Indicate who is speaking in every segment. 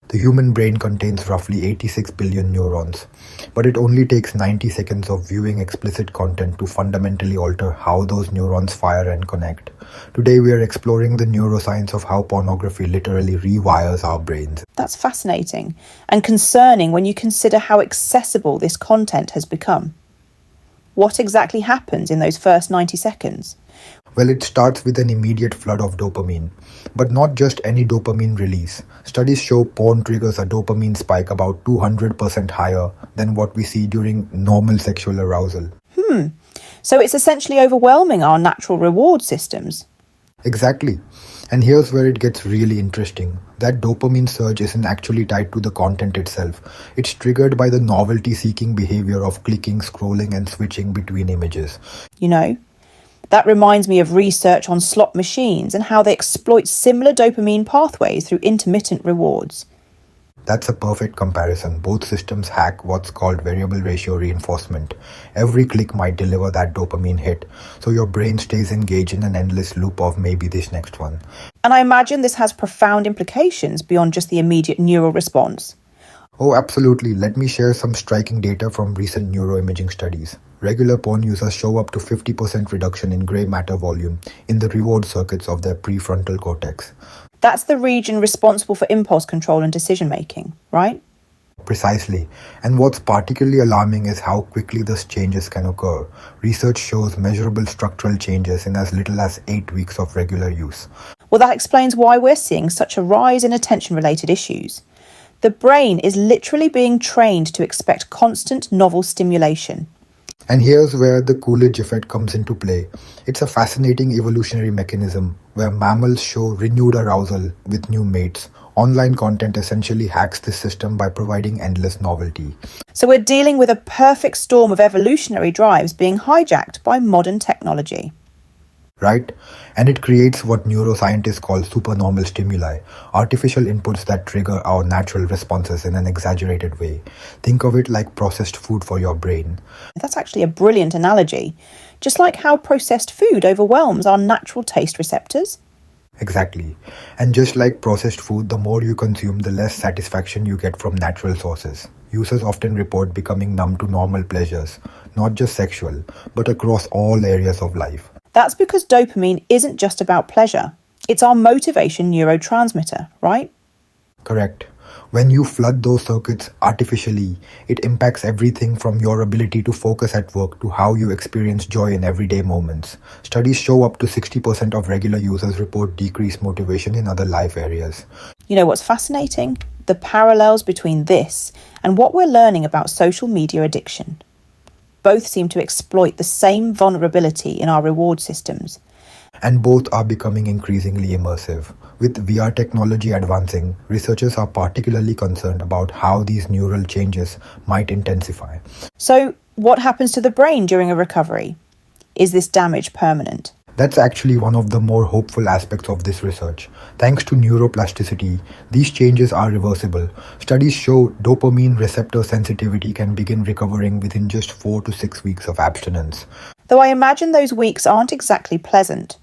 Speaker 1: The human brain contains roughly 86 billion neurons, but it only takes 90 seconds of viewing explicit content to fundamentally alter how those neurons fire and connect. Today we are exploring the neuroscience of how pornography literally rewires our brains.
Speaker 2: That's fascinating and concerning when you consider how accessible this content has become. What exactly happens in those first 90 seconds?
Speaker 1: Well, it starts with an immediate flood of dopamine, but not just any dopamine release. Studies show porn triggers a dopamine spike about 200% higher than what we see during normal sexual arousal.
Speaker 2: So it's essentially overwhelming our natural reward systems.
Speaker 1: Exactly. And here's where it gets really interesting. That dopamine surge isn't actually tied to the content itself. It's triggered by the novelty-seeking behavior of clicking, scrolling, and switching between images.
Speaker 2: You know, that reminds me of research on slot machines and how they exploit similar dopamine pathways through intermittent rewards.
Speaker 1: That's a perfect comparison. Both systems hack what's called variable ratio reinforcement. Every click might deliver that dopamine hit, so your brain stays engaged in an endless loop of maybe this next one.
Speaker 2: And I imagine this has profound implications beyond just the immediate neural response.
Speaker 1: Oh, absolutely. Let me share some striking data from recent neuroimaging studies. Regular porn users show up to 50% reduction in grey matter volume in the reward circuits of their prefrontal cortex.
Speaker 2: That's the region responsible for impulse control and decision making, right?
Speaker 1: Precisely. And what's particularly alarming is how quickly these changes can occur. Research shows measurable structural changes in as little as 8 weeks of regular use.
Speaker 2: Well, that explains why we're seeing such a rise in attention-related issues. The brain is literally being trained to expect constant novel stimulation.
Speaker 1: And here's where the Coolidge effect comes into play. It's a fascinating evolutionary mechanism where mammals show renewed arousal with new mates. Online content essentially hacks this system by providing endless novelty.
Speaker 2: So we're dealing with a perfect storm of evolutionary drives being hijacked by modern technology.
Speaker 1: Right? And it creates what neuroscientists call supernormal stimuli, artificial inputs that trigger our natural responses in an exaggerated way. Think of it like processed food for your brain.
Speaker 2: That's actually a brilliant analogy. Just like how processed food overwhelms our natural taste receptors.
Speaker 1: Exactly. And just like processed food, the more you consume, the less satisfaction you get from natural sources. Users often report becoming numb to normal pleasures, not just sexual, but across all areas of life.
Speaker 2: That's because dopamine isn't just about pleasure. It's our motivation neurotransmitter, right?
Speaker 1: Correct. When you flood those circuits artificially, it impacts everything from your ability to focus at work to how you experience joy in everyday moments. Studies show up to 60% of regular users report decreased motivation in other life areas.
Speaker 2: You know what's fascinating? The parallels between this and what we're learning about social media addiction. Both seem to exploit the same vulnerability in our reward systems.
Speaker 1: And both are becoming increasingly immersive. With VR technology advancing, researchers are particularly concerned about how these neural changes might intensify.
Speaker 2: So, what happens to the brain during a recovery? Is this damage permanent?
Speaker 1: That's actually one of the more hopeful aspects of this research. Thanks to neuroplasticity, these changes are reversible. Studies show dopamine receptor sensitivity can begin recovering within just 4 to 6 weeks of abstinence.
Speaker 2: Though I imagine those weeks aren't exactly pleasant.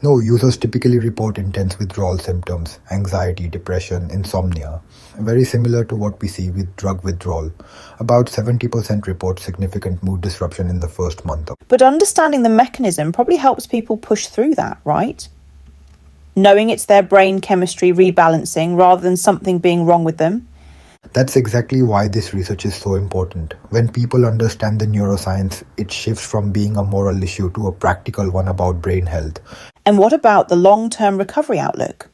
Speaker 1: No, users typically report intense withdrawal symptoms, anxiety, depression, insomnia. Very similar to what we see with drug withdrawal. About 70% report significant mood disruption in the first month.
Speaker 2: But understanding the mechanism probably helps people push through that, right? Knowing it's their brain chemistry rebalancing rather than something being wrong with them.
Speaker 1: That's exactly why this research is so important. When people understand the neuroscience, it shifts from being a moral issue to a practical one about brain health.
Speaker 2: And what about the long-term recovery outlook?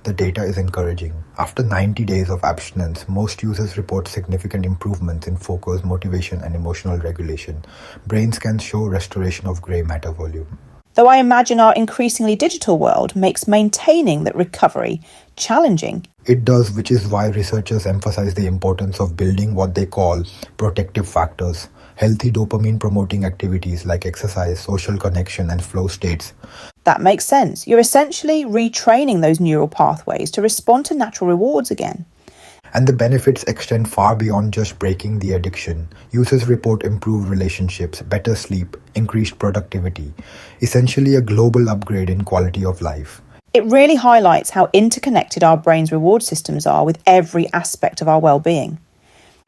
Speaker 1: The data is encouraging. After 90 days of abstinence, most users report significant improvements in focus, motivation, and emotional regulation. Brain scans show restoration of grey matter volume.
Speaker 2: Though I imagine our increasingly digital world makes maintaining that recovery challenging.
Speaker 1: It does, which is why researchers emphasize the importance of building what they call protective factors. Healthy dopamine-promoting activities like exercise, social connection, and flow states.
Speaker 2: That makes sense. You're essentially retraining those neural pathways to respond to natural rewards again.
Speaker 1: And the benefits extend far beyond just breaking the addiction. Users report improved relationships, better sleep, increased productivity, essentially a global upgrade in quality of life.
Speaker 2: It really highlights how interconnected our brain's reward systems are with every aspect of our well-being.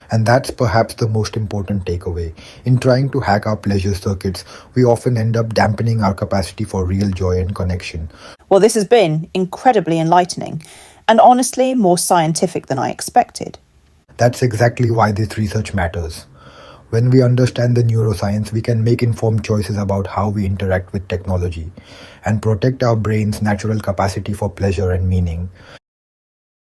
Speaker 1: And that's perhaps the most important takeaway. In trying to hack our pleasure circuits, we often end up dampening our capacity for real joy and connection.
Speaker 2: Well, this has been incredibly enlightening, and honestly more scientific than I expected.
Speaker 1: That's exactly why this research matters. When we understand the neuroscience, we can make informed choices about how we interact with technology and protect our brain's natural capacity for pleasure and meaning.